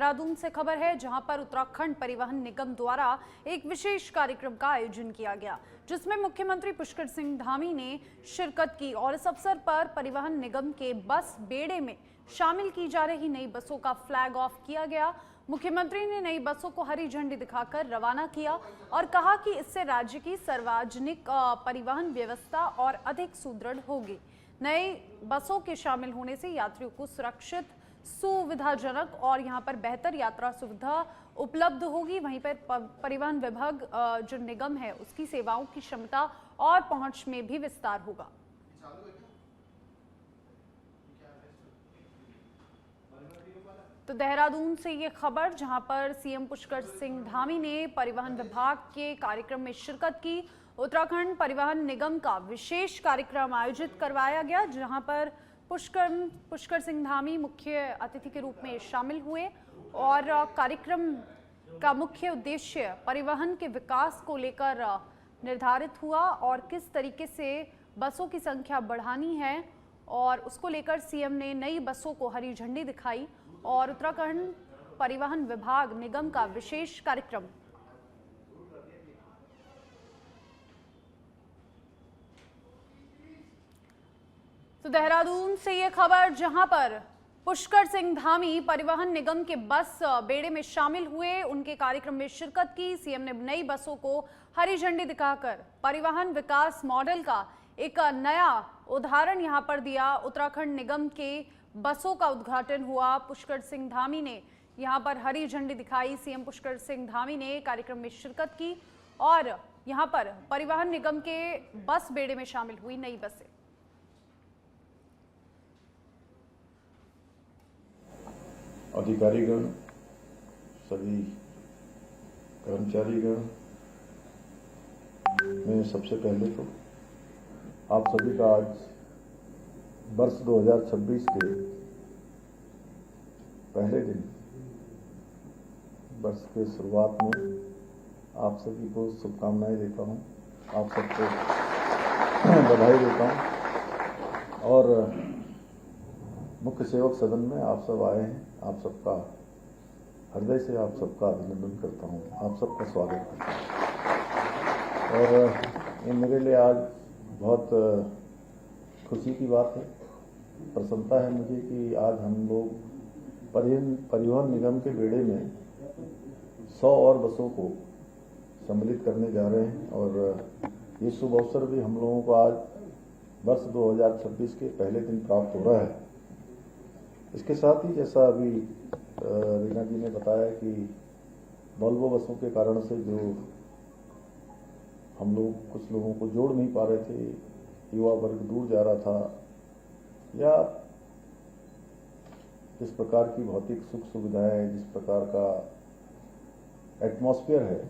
देहरादून से खबर है, जहां पर उत्तराखंड परिवहन निगम द्वारा एक विशेष कार्यक्रम का आयोजन किया गया, जिसमें मुख्यमंत्री पुष्कर सिंह धामी ने शिरकत की और इस अवसर पर परिवहन निगम के बस बेड़े में शामिल की जा रही नई बसों का फ्लैग ऑफ किया गया। मुख्यमंत्री ने नई बसों को हरी झंडी दिखाकर रवाना किया और कहा कि इससे राज्य की सार्वजनिक परिवहन व्यवस्था और अधिक सुदृढ़ होगी। नई बसों के शामिल होने से यात्रियों को सुरक्षित, सुविधाजनक और यहां पर बेहतर यात्रा सुविधा उपलब्ध होगी। वहीं पर परिवहन विभाग जो निगम है उसकी सेवाओं की क्षमता और पहुंच में भी विस्तार होगा। तो देहरादून से ये खबर, जहां पर सीएम पुष्कर सिंह धामी ने परिवहन विभाग के कार्यक्रम में शिरकत की। उत्तराखंड परिवहन निगम का विशेष कार्यक्रम आयोजित करवाया गया, जहां पर पुष्कर सिंह धामी मुख्य अतिथि के रूप में शामिल हुए और कार्यक्रम का मुख्य उद्देश्य परिवहन के विकास को लेकर निर्धारित हुआ और किस तरीके से बसों की संख्या बढ़ानी है, और उसको लेकर सीएम ने नई बसों को हरी झंडी दिखाई और उत्तराखंड परिवहन विभाग निगम का विशेष कार्यक्रम। तो देहरादून से ये खबर, जहां पर पुष्कर सिंह धामी परिवहन निगम के बस बेड़े में शामिल हुए, उनके कार्यक्रम में शिरकत की। सीएम ने नई बसों को हरी झंडी दिखाकर परिवहन विकास मॉडल का एक नया उदाहरण यहां पर दिया। उत्तराखंड निगम के बसों का उद्घाटन हुआ। पुष्कर सिंह धामी ने यहां पर हरी झंडी दिखाई। सीएम पुष्कर सिंह धामी ने कार्यक्रम में शिरकत की और यहां पर परिवहन निगम के बस बेड़े में शामिल हुई नई बसें। अधिकारीगण, सभी कर्मचारीगण, मैं सबसे पहले तो आप सभी का आज वर्ष 2026 के पहले दिन, वर्ष के शुरुआत में आप सभी को शुभकामनाएं देता हूं, आप सबको बधाई देता हूं और मुख्य सेवक सदन में आप सब आए हैं, आप सबका हृदय से आप सबका अभिनंदन करता हूं, आप सबका स्वागत करता हूं। और ये मेरे लिए आज बहुत खुशी की बात है, प्रसन्नता है मुझे कि आज हम लोग परिवहन निगम के बेड़े में 100 और बसों को सम्मिलित करने जा रहे हैं और ये शुभ अवसर भी हम लोगों को आज वर्ष 2026 के पहले दिन प्राप्त हो रहा है। इसके साथ ही जैसा अभी रीना जी ने बताया कि वोल्वो बसों के कारण से जो हम लोग कुछ लोगों को जोड़ नहीं पा रहे थे, युवा वर्ग दूर जा रहा था, या जिस प्रकार की भौतिक सुख सुविधाएं, जिस प्रकार का एटमॉस्फेयर है,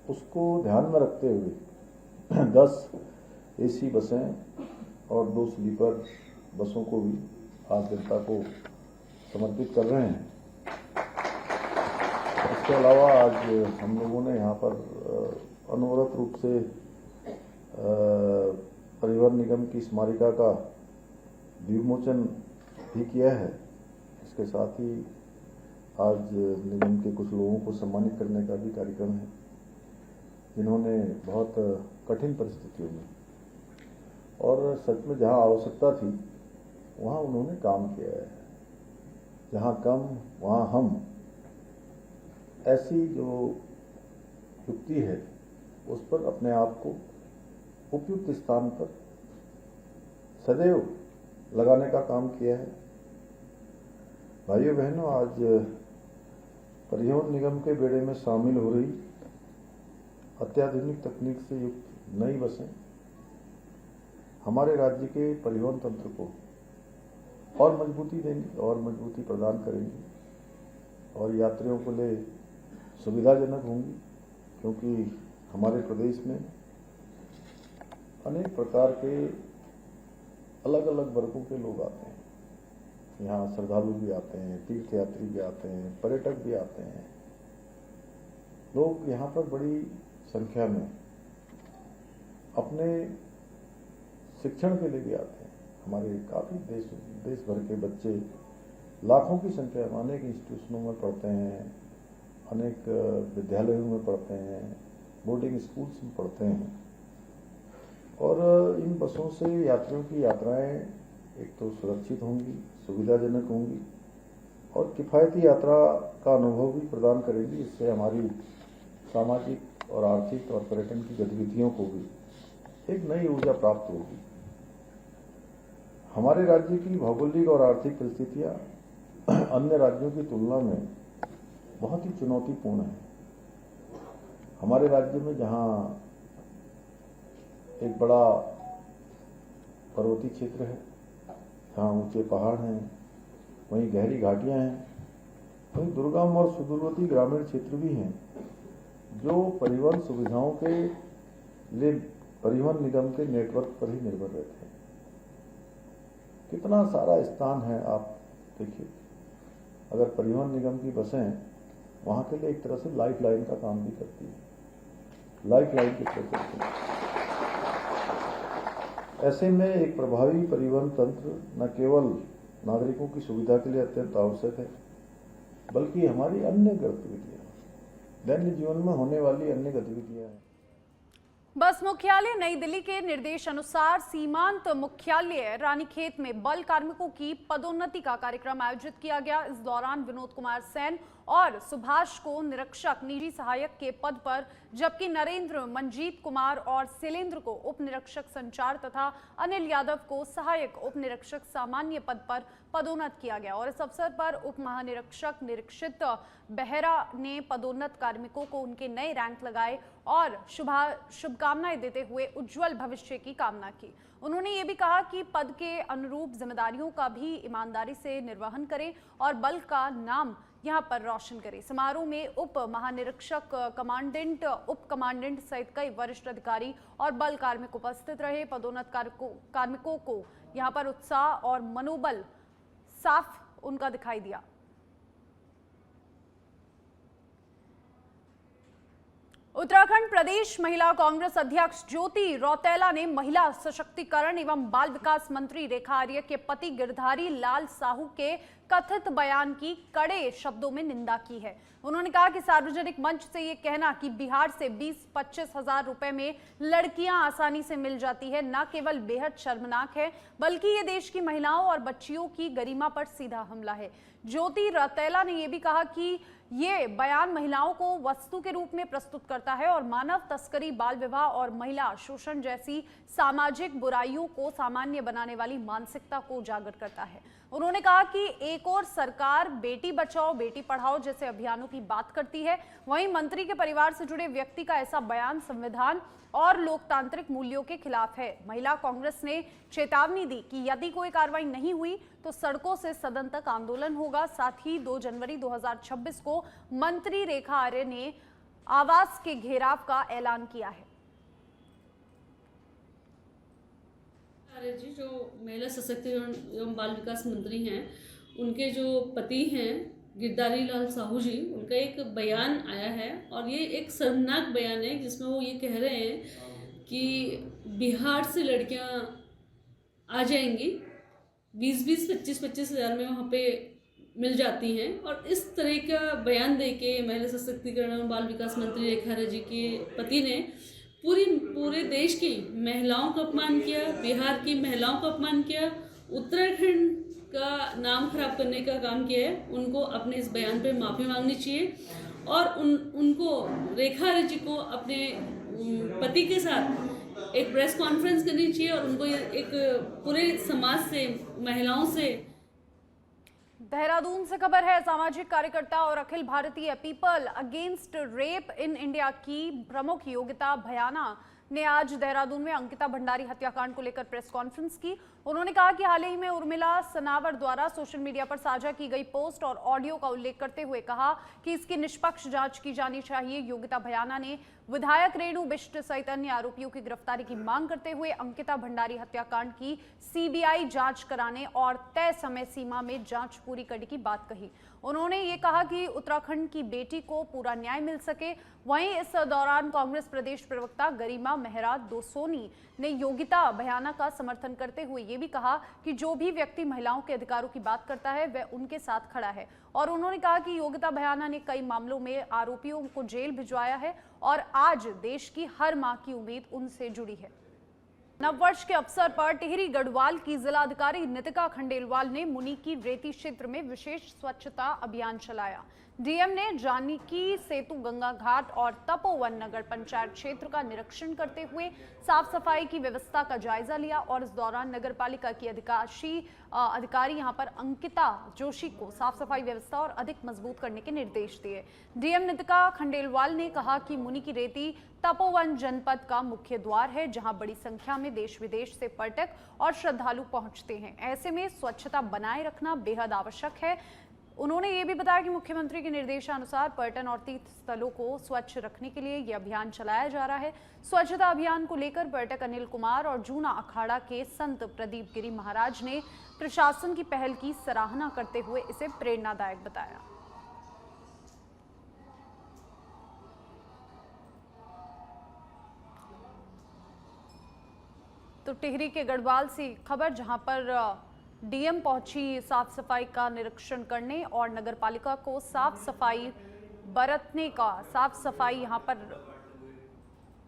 उसको ध्यान में रखते हुए 10 एसी बसें और 2 स्लीपर बसों को भी आज जनता को समर्पित कर रहे हैं। इसके अलावा आज हम लोगों ने यहाँ पर अनवरत रूप से परिवहन निगम की स्मारिका का विमोचन भी किया है। इसके साथ ही आज निगम के कुछ लोगों को सम्मानित करने का भी कार्यक्रम है, जिन्होंने बहुत कठिन परिस्थितियों में और सच में जहाँ आवश्यकता थी वहाँ उन्होंने काम किया है, जहाँ कम वहाँ हम, ऐसी जो युक्ति है उस पर अपने आप को उपयुक्त स्थान पर सदैव लगाने का काम किया है। भाइयों बहनों, आज परिवहन निगम के बेड़े में शामिल हो रही अत्याधुनिक तकनीक से युक्त नई बसें हमारे राज्य के परिवहन तंत्र को और मजबूती देंगी और मजबूती प्रदान करेंगी और यात्रियों को लिए सुविधाजनक होंगी, क्योंकि हमारे प्रदेश में अनेक प्रकार के अलग अलग वर्गों के लोग आते हैं। यहाँ श्रद्धालु भी आते हैं, तीर्थयात्री भी आते हैं, पर्यटक भी आते हैं। लोग यहाँ पर बड़ी संख्या में अपने शिक्षण के लिए भी आते हैं। हमारे काफ़ी देश भर के बच्चे लाखों की संख्या में अनेक इंस्टीट्यूशनों में पढ़ते हैं, अनेक विद्यालयों में पढ़ते हैं, बोर्डिंग स्कूल्स में पढ़ते हैं। और इन बसों से यात्रियों की यात्राएं एक तो सुरक्षित होंगी, सुविधाजनक होंगी और किफ़ायती यात्रा का अनुभव भी प्रदान करेंगी। इससे हमारी सामाजिक और आर्थिक और पर्यटन की गतिविधियों को भी एक नई ऊर्जा प्राप्त होगी। हमारे राज्य की भौगोलिक और आर्थिक परिस्थितियां अन्य राज्यों की तुलना में बहुत ही चुनौतीपूर्ण है। हमारे राज्य में जहां एक बड़ा पर्वतीय क्षेत्र है, जहां ऊंचे पहाड़ हैं, वहीं गहरी घाटियां हैं, वहीं दुर्गम और सुदूरवर्ती ग्रामीण क्षेत्र भी हैं जो परिवहन सुविधाओं के लिए परिवहन निगम के नेटवर्क पर ही निर्भर रहते हैं। कितना सारा स्थान है आप देखिए, अगर परिवहन निगम की बसें वहां के लिए एक तरह से लाइफ लाइन का काम भी करती है, लाइफ लाइन की तरह करती है। ऐसे में एक प्रभावी परिवहन तंत्र न केवल नागरिकों की सुविधा के लिए अत्यंत आवश्यक है, बल्कि हमारी अन्य गतिविधियां, दैनिक जीवन में होने वाली अन्य गतिविधियां हैं। बस मुख्यालय नई दिल्ली के निर्देश अनुसार सीमांत मुख्यालय रानीखेत में बल कार्मिकों की पदोन्नति का कार्यक्रम आयोजित किया गया। इस दौरान विनोद कुमार सेन और सुभाष को निरीक्षक निजी सहायक के पद पर, जबकि नरेंद्र, मंजीत कुमार और शैलेंद्र को उप निरीक्षक संचार तथा अनिल यादव को सहायक उप निरीक्षक सामान्य पद पर पदोन्नत किया गया। और इस अवसर पर उप महानिरीक्षक निरीक्षित बेहरा ने पदोन्नत कार्मिकों को उनके नए रैंक लगाए और शुभकामनाएं देते हुए उज्जवल भविष्य की कामना की। उन्होंने ये भी कहा कि पद के अनुरूप जिम्मेदारियों का भी ईमानदारी से निर्वहन करें और बल का नाम यहां पर रोशन करें। समारोह में उप महानिरीक्षक, कमांडेंट, उप कमांडेंट सहित कई वरिष्ठ अधिकारी और बल कार्मिक उपस्थित रहे। पदोन्नत कार्मिकों को यहां पर उत्साह और मनोबल साफ उनका दिखाई दिया। उत्तराखंड प्रदेश महिला कांग्रेस अध्यक्ष ज्योति रौतेला ने महिला सशक्तिकरण एवं बाल विकास मंत्री रेखा आर्य के पति गिरधारी लाल साहू के कथित बयान की कड़े शब्दों में निंदा की है। उन्होंने कहा कि सार्वजनिक मंच से ये कहना कि बिहार से 20-25 हजार रुपए में लड़कियां आसानी से मिल जाती है, न केवल बेहद शर्मनाक है, बल्कि ये देश की महिलाओं और बच्चियों की गरिमा पर सीधा हमला है। ज्योति रौतेला ने यह भी कहा कि ये बयान महिलाओं को वस्तु के रूप में प्रस्तुत करता है और मानव तस्करी, बाल विवाह और महिला शोषण जैसी सामाजिक बुराइयों को सामान्य बनाने वाली मानसिकता को उजागर करता है। उन्होंने कहा कि एक और सरकार बेटी बचाओ बेटी पढ़ाओ जैसे अभियानों की बात करती है, वहीं मंत्री के परिवार से जुड़े व्यक्ति का ऐसा बयान संविधान और लोकतांत्रिक मूल्यों के खिलाफ है। महिला कांग्रेस ने चेतावनी दी कि यदि कोई कार्रवाई नहीं हुई तो सड़कों से सदन तक आंदोलन होगा। साथ ही 2 जनवरी 2026 को मंत्री रेखा आर्य ने आवास के घेराव का ऐलान किया है। आर्य जी जो महिला सशक्तिकरण एवं बाल विकास मंत्री हैं, उनके जो पति हैं गिरधारी लाल साहू जी, उनका एक बयान आया है और ये एक शर्मनाक बयान है जिसमें वो ये कह रहे हैं कि बिहार से लड़कियां आ जाएंगी, 20-20, 25-25 हज़ार में वहाँ पे मिल जाती हैं। और इस तरह का बयान दे के महिला सशक्तिकरण एवं बाल विकास मंत्री रेखा आर्य जी के पति ने पूरे देश की महिलाओं का अपमान किया, बिहार की महिलाओं का अपमान किया, उत्तराखंड का नाम खराब करने का काम किया है। उनको अपने इस बयान पे माफ़ी मांगनी चाहिए और उनको रेखा आर्य जी को अपने पति के साथ एक प्रेस कॉन्फ्रेंस करनी चाहिए और उनको एक पूरे समाज से, महिलाओं से। देहरादून से खबर है। सामाजिक कार्यकर्ता और Akhil Bharatiya people against rape in India की प्रमुख योगिता भयाना ने आज देहरादून में अंकिता भंडारी हत्याकांड को लेकर प्रेस कॉन्फ्रेंस की। उन्होंने कहा कि हाल ही में उर्मिला सनावर द्वारा सोशल मीडिया पर साझा की गई पोस्ट और ऑडियो का उल्लेख करते हुए कहा कि इसकी निष्पक्ष जांच की जानी चाहिए। योगिता भयाना ने विधायक रेणु बिष्ट सहित अन्य आरोपियों की गिरफ्तारी की मांग करते हुए अंकिता भंडारी हत्याकांड की सीबीआई जांच कराने और तय समय सीमा में जांच पूरी करने की बात कही। उन्होंने ये कहा कि उत्तराखंड की बेटी को पूरा न्याय मिल सके। वहीं इस दौरान कांग्रेस प्रदेश प्रवक्ता गरिमा मेहरा दोसोनी ने योगिता भयाना का समर्थन करते हुए ये भी कहा कि जो भी व्यक्ति महिलाओं के अधिकारों की बात करता है वह उनके साथ खड़ा है और उन्होंने कहा कि योगिता भयाना ने कई मामलों में आरोपियों को जेल भिजवाया है और आज देश की हर मां की उम्मीद उनसे जुड़ी है। नववर्ष के अवसर पर टिहरी गढ़वाल की जिलाधिकारी नितिका खंडेलवाल ने मुनि की रेती क्षेत्र में विशेष स्वच्छता अभियान चलाया। डीएम ने जानकी सेतु गंगा घाट और तपोवन नगर पंचायत क्षेत्र का निरीक्षण करते हुए साफ सफाई की व्यवस्था का जायजा लिया और इस दौरान नगर पालिका की अधिकारी यहां पर अंकिता जोशी को साफ सफाई व्यवस्था और अधिक मजबूत करने के निर्देश दिए। डीएम नितिका खंडेलवाल ने कहा कि मुनि की रेती तपोवन जनपद का मुख्य द्वार है, जहां बड़ी संख्या में देश विदेश से पर्यटक और श्रद्धालु पहुंचते हैं। ऐसे में स्वच्छता बनाए रखना बेहद आवश्यक है। उन्होंने ये भी बताया कि मुख्यमंत्री के निर्देशानुसार पर्यटन और तीर्थ स्थलों को स्वच्छ रखने के लिए यह अभियान चलाया जा रहा है। स्वच्छता अभियान को लेकर पर्यटक अनिल कुमार और जूना अखाड़ा के संत प्रदीप गिरी महाराज ने प्रशासन की पहल की सराहना करते हुए इसे प्रेरणादायक बताया। तो टिहरी के गढ़वाल से खबर, जहां पर डीएम पहुंची साफ सफाई का निरीक्षण करने और नगर पालिका को साफ सफाई बरतने का, साफ सफाई यहां पर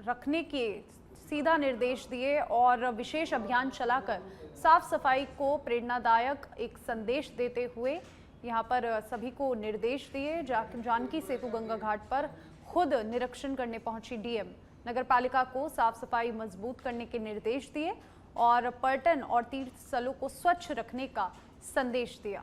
रखने के सीधा निर्देश दिए और विशेष अभियान चलाकर साफ सफाई को प्रेरणादायक एक संदेश देते हुए यहां पर सभी को निर्देश दिए। जानकी सेतु गंगा घाट पर खुद निरीक्षण करने पहुंची डीएम नगर पालिका को साफ सफाई मजबूत करने के निर्देश दिए और पर्यटन और तीर्थ स्थलों को स्वच्छ रखने का संदेश दिया।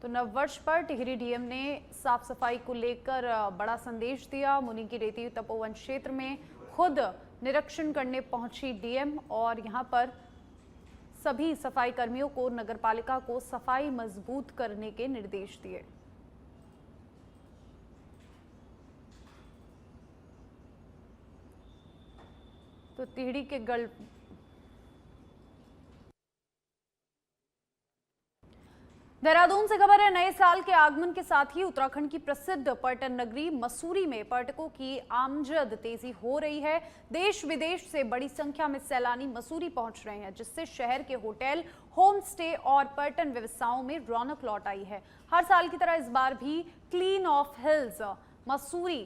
तो नववर्ष पर टिहरी डीएम ने साफ सफाई को लेकर बड़ा संदेश दिया। मुनि की रेती तपोवन क्षेत्र में खुद निरीक्षण करने पहुंची डीएम और यहां पर सभी सफाई कर्मियों को नगर पालिका को सफाई मजबूत करने के निर्देश दिए। तो टिहरी के देहरादून से खबर है। नए साल के आगमन के साथ ही उत्तराखंड की प्रसिद्ध पर्यटन नगरी मसूरी में पर्यटकों की आमजद तेजी हो रही है। देश विदेश से बड़ी संख्या में सैलानी मसूरी पहुंच रहे हैं, जिससे शहर के होटल, होम स्टे और पर्यटन व्यवसायों में रौनक लौट आई है। हर साल की तरह इस बार भी क्वीन ऑफ हिल्स मसूरी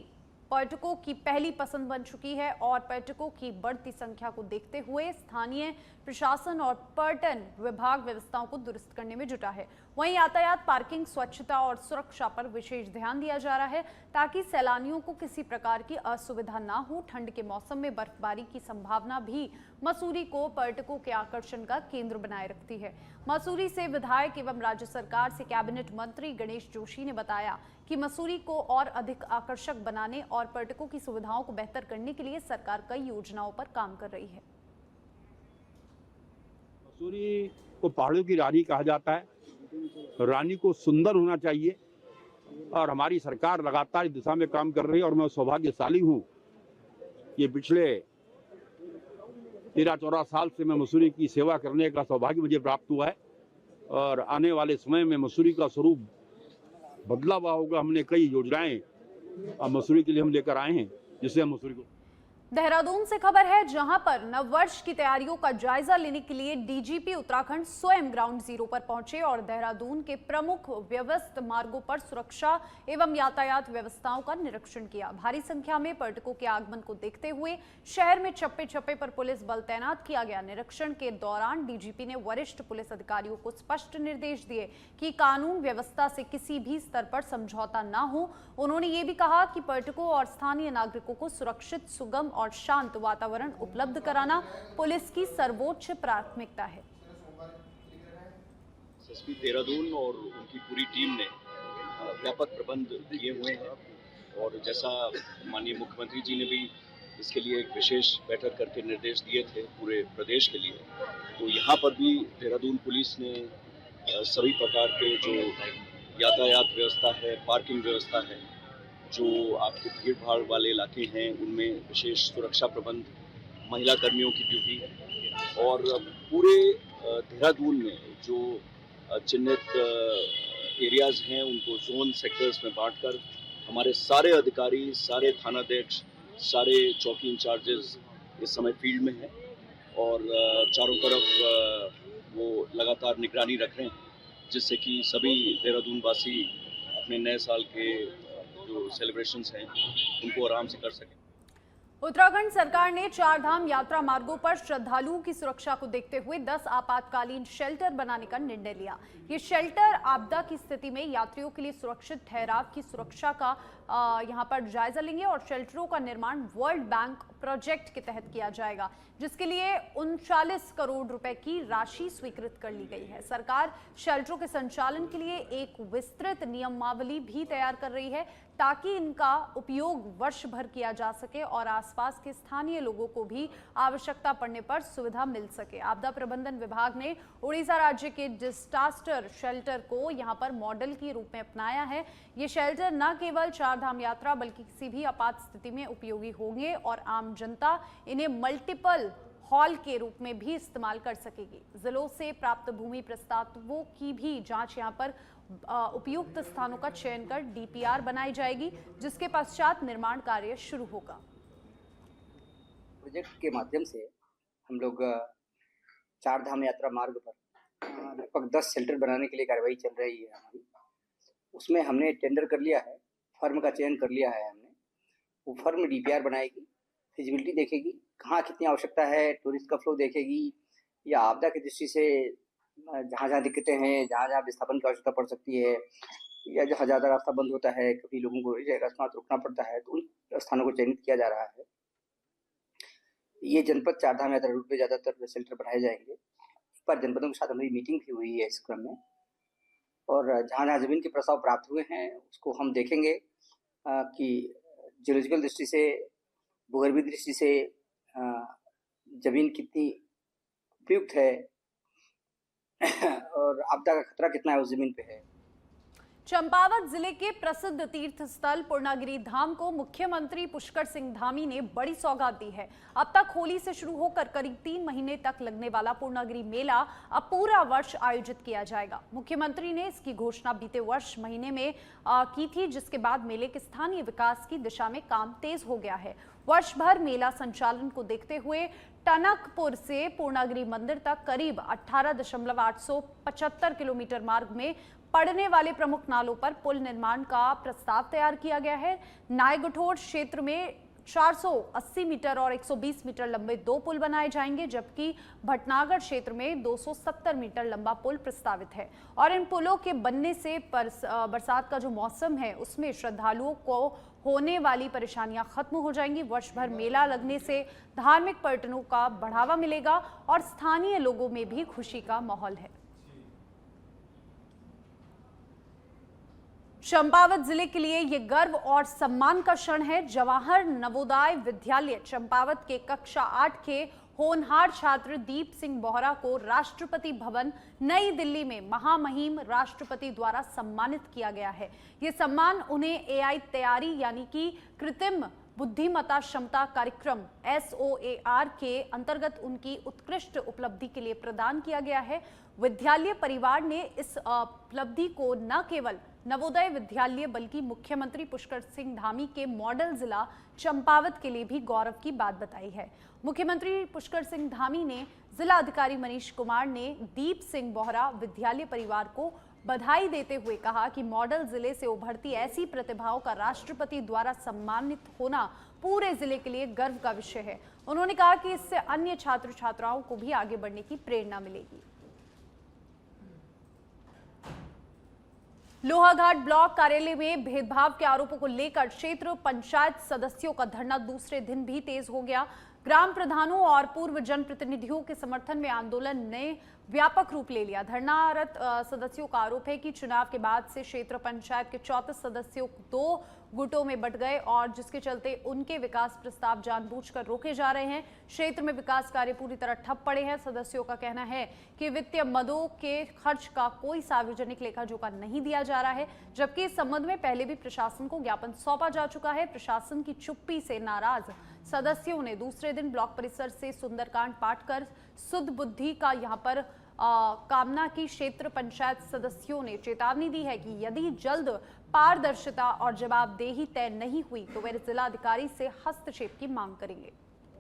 पर्यटकों की पहली पसंद बन चुकी है और पर्यटकों की बढ़ती संख्या को देखते हुए स्थानीय प्रशासन और पर्यटन विभाग व्यवस्थाओं को दुरुस्त करने में जुटा है। वहीं यातायात, पार्किंग, स्वच्छता और सुरक्षा पर विशेष ध्यान दिया जा रहा है ताकि सैलानियों को किसी प्रकार की असुविधा ना हो। ठंड के मौसम में बर्फबारी की संभावना भी मसूरी को पर्यटकों के आकर्षण का केंद्र बनाए रखती है। मसूरी से विधायक एवं राज्य सरकार से कैबिनेट मंत्री गणेश जोशी ने बताया कि मसूरी को और अधिक आकर्षक बनाने और पर्यटकों की सुविधाओं को बेहतर करने के लिए सरकार कई योजनाओं पर काम कर रही है। मसूरी को पहाड़ों की रानी कहा जाता है। रानी को सुंदर होना चाहिए और हमारी सरकार लगातार इस दिशा में काम कर रही है और मैं सौभाग्यशाली हूँ। ये पिछले 13-14 साल से मैं मसूरी की सेवा करने का सौभाग्य मुझे प्राप्त हुआ है और आने वाले समय में मसूरी का स्वरूप बदला हुआ होगा। हमने कई योजनाएं मसूरी के लिए हम लेकर आए हैं, जिससे हम मसूरी को। देहरादून से खबर है, जहां पर नववर्ष की तैयारियों का जायजा लेने के लिए डीजीपी उत्तराखंड स्वयं ग्राउंड जीरो पर पहुंचे और देहरादून के प्रमुख व्यवस्थित मार्गों पर सुरक्षा एवं यातायात व्यवस्थाओं का निरीक्षण किया। भारी संख्या में पर्यटकों के आगमन को देखते हुए शहर में चप्पे चप्पे पर पुलिस बल तैनात किया गया। निरीक्षण के दौरान डीजीपी ने वरिष्ठ पुलिस अधिकारियों को स्पष्ट निर्देश दिए कि कानून व्यवस्था से किसी भी स्तर पर समझौता न हो। उन्होंने ये भी कहा कि पर्यटकों और स्थानीय नागरिकों को सुरक्षित, सुगम और शांत वातावरण उपलब्ध कराना पुलिस की सर्वोच्च प्राथमिकता है। एसपी देहरादून और उनकी पूरी टीम ने व्यापक प्रबंध किए हुए हैं और जैसा माननीय मुख्यमंत्री जी ने भी इसके लिए एक विशेष बैठक करके निर्देश दिए थे पूरे प्रदेश के लिए, तो यहाँ पर भी देहरादून पुलिस ने सभी प्रकार के जो यातायात व्यवस्था है, पार्किंग व्यवस्था है, जो आपके भीड़ भाड़ वाले इलाके हैं उनमें विशेष सुरक्षा प्रबंध, महिला कर्मियों की ड्यूटी और पूरे देहरादून में जो चिन्हित एरियाज हैं उनको जोन सेक्टर्स में बांटकर हमारे सारे अधिकारी, सारे थानाध्यक्ष, सारे चौकी इंचार्जेस इस समय फील्ड में हैं और चारों तरफ वो लगातार निगरानी रख रहे हैं, जिससे कि सभी देहरादून वासी अपने नए साल के जो सेलिब्रेशंस हैं उनको आराम से कर सकें। उत्तराखंड सरकार ने चार धाम यात्रा मार्गों पर श्रद्धालुओं की सुरक्षा को देखते हुए 10 आपातकालीन शेल्टर बनाने का निर्णय लिया। ये शेल्टर आपदा की स्थिति में यात्रियों के लिए सुरक्षित ठहराव की सुरक्षा का यहां पर जायजा लेंगे और शेल्टरों का निर्माण वर्ल्ड बैंक प्रोजेक्ट के तहत किया जाएगा, जिसके लिए 39 करोड़ रुपए की राशि स्वीकृत कर ली गई है। सरकार शेल्टरों के संचालन के लिए एक विस्तृत नियमावली भी तैयार कर रही है ताकि इनका उपयोग वर्ष भर किया जा सके और आसपास के स्थानीय लोगों को भी आवश्यकता पड़ने पर सुविधा मिल सके। आपदा प्रबंधन विभाग ने उड़ीसा राज्य के डिजास्टर शेल्टर को यहां पर मॉडल के रूप में अपनाया है। ये शेल्टर न केवल चार धाम यात्रा बल्कि किसी भी आपात स्थिति में उपयोगी होंगे और आम जनता इन्हें मल्टीपल हॉल के रूप में भी इस्तेमाल कर सकेगी। जिलों से प्राप्त भूमि प्रस्तावों की भी जांच यहां पर उपयुक्त स्थानों का चयन कर डीपीआर बनाई जाएगी, जिसके पश्चात निर्माण कार्य शुरू होगा। प्रोजेक्ट के माध्यम से हम लोग चार धाम यात्रा मार्ग पर लगभग 10 शेल्टर बनाने के लिए कार्रवाई चल रही है हमारी। उसमें हमने टेंडर कर लिया है, फर्म का चयन कर लिया है हमने। वो फर्म डीपीआर बनाएगी, फिजिबिलिटी देखेगी, कहाँ कितनी आवश्यकता है, टूरिस्ट का फ्लो देखेगी या आपदा की दृष्टि से जहाँ जहाँ दिक्कतें हैं, जहाँ जहाँ विस्थापन की आवश्यकता पड़ सकती है या जहाँ ज़्यादा रास्ता बंद होता है, कभी लोगों को अकस्मात रुकना पड़ता है, तो उन स्थानों को चयनित किया जा रहा है। ये जनपद चार धाम यात्रा रूट पे ज़्यादातर शेल्टर बनाए जाएंगे। एक बार जनपदों के साथ हमारी मीटिंग भी हुई है इस क्रम में, और जहाँ जहाँ जमीन के प्रस्ताव प्राप्त हुए हैं उसको हम देखेंगे कि जियोलॉजिकल दृष्टि से, भूगर्भीय दृष्टि से जमीन कितनी उपयुक्त है और आपदा का खतरा कितना है उस जमीन पे है। चंपावत जिले के प्रसिद्ध तीर्थ स्थल पूर्णागिरि धाम को मुख्यमंत्री पुष्कर सिंह धामी ने बड़ी सौगात दी है। अब तक होली से शुरू होकर करीब 3 महीने तक लगने वाला पूर्णागिरि मेला अब पूरा वर्ष आयोजित किया जाएगा। मुख्यमंत्री ने इसकी घोषणा बीते वर्ष महीने में की थी, जिसके बाद मेले के स्थानीय विकास की दिशा में काम तेज हो गया है। वर्ष भर मेला संचालन को देखते हुए टनकपुर से पूर्णागिरि मंदिर तक करीब 18.875 किलोमीटर मार्ग में पड़ने वाले प्रमुख नालों पर पुल निर्माण का प्रस्ताव तैयार किया गया है। नायगठोर क्षेत्र में 480 मीटर और 120 मीटर लंबे 2 पुल बनाए जाएंगे, जबकि भटनागर क्षेत्र में 270 मीटर लंबा पुल प्रस्तावित है। और इन पुलों के बनने से बरसात का जो मौसम है उसमें श्रद्धालुओं को होने वाली परेशानियां खत्म हो जाएंगी। वर्ष भर मेला लगने से धार्मिक पर्यटनों का बढ़ावा मिलेगा और स्थानीय लोगों में भी खुशी का माहौल है। चंपावत जिले के लिए ये गर्व और सम्मान का क्षण है। जवाहर नवोदय विद्यालय चंपावत के कक्षा 8 के होनहार छात्र दीप सिंह बोहरा को राष्ट्रपति भवन नई दिल्ली में महामहिम राष्ट्रपति द्वारा सम्मानित किया गया है। ये सम्मान उन्हें एआई तैयारी यानी कि कृत्रिम बुद्धिमत्ता क्षमता कार्यक्रम SOAR के अंतर्गत उनकी उत्कृष्ट उपलब्धि के लिए प्रदान किया गया है। विद्यालय परिवार ने इस उपलब्धि को न केवल नवोदय विद्यालय बल्कि मुख्यमंत्री पुष्कर सिंह धामी के मॉडल जिला चंपावत के लिए भी गौरव की बात बताई है। मुख्यमंत्री पुष्कर सिंह धामी ने जिला अधिकारी मनीष कुमार ने दीप सिंह बोहरा विद्यालय परिवार को बधाई देते हुए कहा कि मॉडल जिले से उभरती ऐसी प्रतिभाओं का राष्ट्रपति द्वारा सम्मानित होना पूरे जिले के लिए गर्व का विषय है। उन्होंने कहा कि इससे अन्य छात्र छात्राओं को भी आगे बढ़ने की प्रेरणा मिलेगी। लोहाघाट ब्लॉक कार्यालय में भेदभाव के आरोपों को लेकर क्षेत्र पंचायत सदस्यों का धरना दूसरे दिन भी तेज हो गया। ग्राम प्रधानों और पूर्व जनप्रतिनिधियों के समर्थन में आंदोलन ने व्यापक रूप ले लिया। धरनारत सदस्यों का आरोप है कि चुनाव के बाद से क्षेत्र पंचायत के 34 सदस्यों 2 गुटों में बंट गए और जिसके चलते उनके विकास प्रस्ताव जानबूझकर रोके जा रहे हैं। क्षेत्र में विकास कार्य पूरी तरह ठप पड़े हैं। सदस्यों का कहना है कि वित्तीय मदों के खर्च का कोई सार्वजनिक लेखा जोखा नहीं दिया जा रहा है, जबकि इस संबंध में पहले भी प्रशासन को ज्ञापन सौंपा जा चुका है। प्रशासन की चुप्पी से नाराज सदस्यों ने दूसरे दिन ब्लॉक परिसर से सुंदरकांड पाठ कर सुध बुद्धि का यहां पर कामना की। क्षेत्र पंचायत सदस्यों ने चेतावनी दी है कि यदि जल्द पारदर्शिता और जवाबदेही तय नहीं हुई तो वे जिलाधिकारी से हस्तक्षेप की मांग करेंगे।